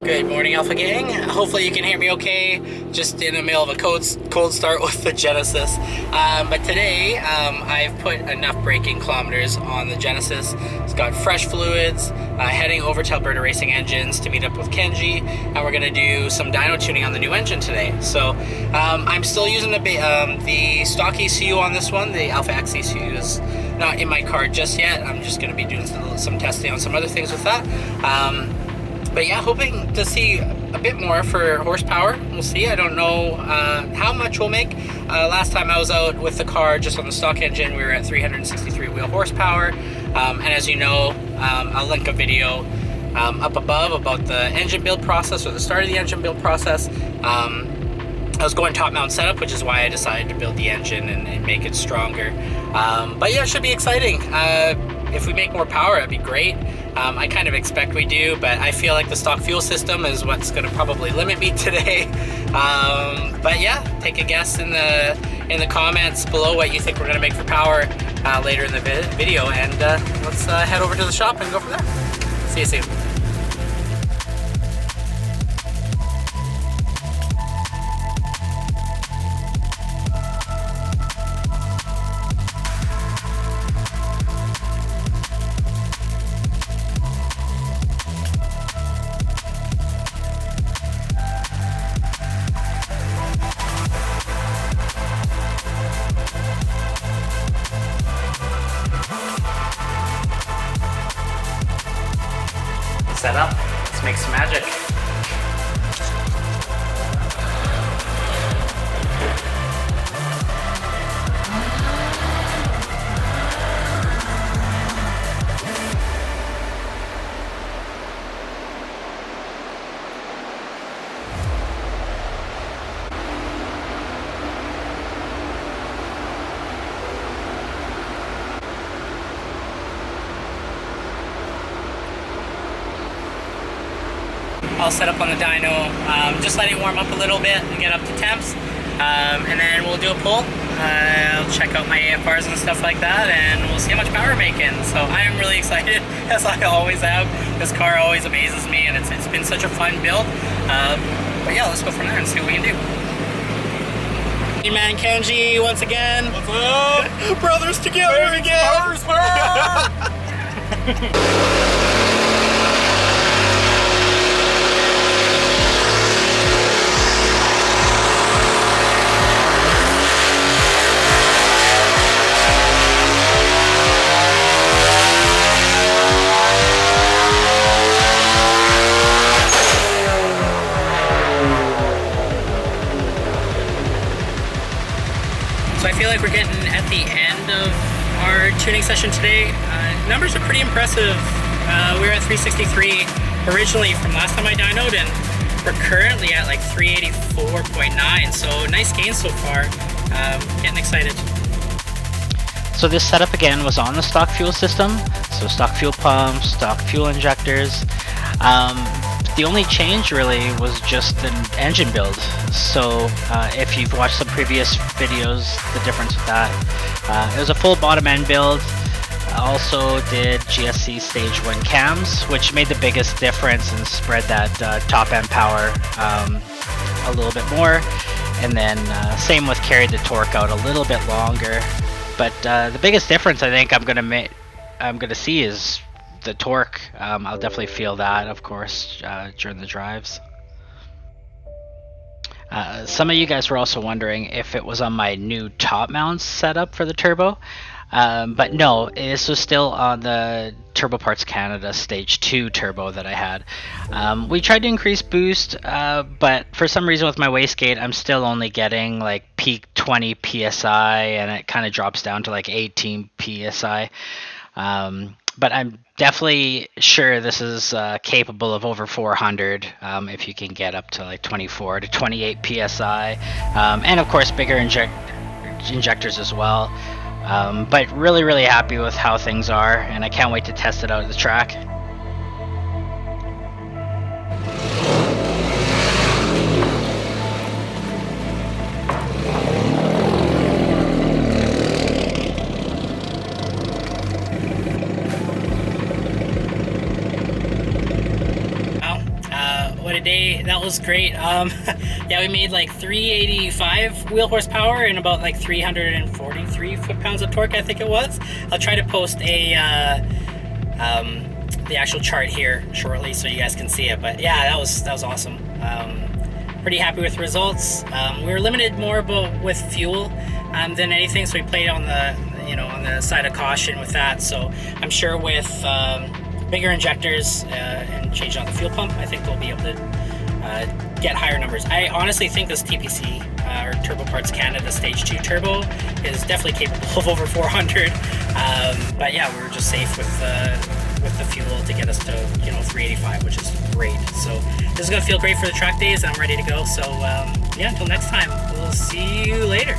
Good morning, Alpha Gang. Hopefully you can hear me okay. Just in the middle of a cold start with the Genesis. But today, I've put enough braking kilometers on the Genesis. It's got fresh fluids, heading over to Alberta Racing Engines to meet up with Kenji, and we're going to do some dyno tuning on the new engine today. So I'm still using the stock ECU on this one. The Alpha X ECU is not in my car just yet. I'm just going to be doing some testing on some other things with that. But yeah, hoping to see a bit more for horsepower. We'll see. I don't know how much we'll make. Last time I was out with the car just on the stock engine, we were at 363 wheel horsepower. And as you know, I'll link a video up above about the engine build process, or the start of the engine build process. I was going top mount setup, which is why I decided to build the engine and make it stronger. But yeah, it should be exciting. If we make more power, that'd be great. I kind of expect we do, but I feel like the stock fuel system is what's going to probably limit me today. But yeah, take a guess in the comments below what you think we're going to make for power later in the video, and let's head over to the shop and go from there. See you soon. Set up. Let's make some magic. All set up on the dyno, just letting it warm up a little bit and get up to temps, and then we'll do a pull. I'll check out my AFRs and stuff like that, and we'll see how much power we're making. So I am really excited, as I always have. This car always amazes me, and it's been such a fun build. But yeah, let's go from there and see what we can do. Hey man, Kenji, once again. What's up? Brothers together again. So I feel like we're getting at the end of our tuning session today. Numbers are pretty impressive. We were at 363 originally from last time I dynoed, and we're currently at like 384.9. So nice gains so far. Getting excited. So this setup again was on the stock fuel system. So stock fuel pumps, stock fuel injectors. The only change really was just the engine build. So if you've watched some previous videos, the difference with that, it was a full bottom end build. Also did GSC Stage 1 cams, which made the biggest difference and spread that top end power a little bit more. And then same with carried the torque out a little bit longer. But the biggest difference I think I'm gonna see is the torque. I'll definitely feel that, of course, during the drives. Some of you guys were also wondering if it was on my new top mount setup for the turbo, but no, this was still on the Turbo Parts Canada Stage 2 turbo that I had. We tried to increase boost, but for some reason with my wastegate, I'm still only getting like peak 20 psi, and it kind of drops down to like 18 psi. But I'm definitely sure this is capable of over 400 if you can get up to like 24 to 28 psi, and of course bigger injectors as well. But really happy with how things are, and I can't wait to test it out at the track. today. That was great. Yeah, we made like 385 wheel horsepower and about like 343 foot-pounds of torque, I think it was. I'll try to post the actual chart here shortly so you guys can see it. But yeah, that was awesome. Pretty happy with the results. We were limited more with fuel than anything, so we played on the on the side of caution with that. So I'm sure with bigger injectors and changing out the fuel pump, I think we'll be able to get higher numbers. I honestly think this TPC or Turbo Parts Canada Stage 2 turbo is definitely capable of over 400. But yeah, we were just safe with the fuel to get us to 385, which is great. So this is gonna feel great for the track days, and I'm ready to go. So yeah, until next time, we'll see you later.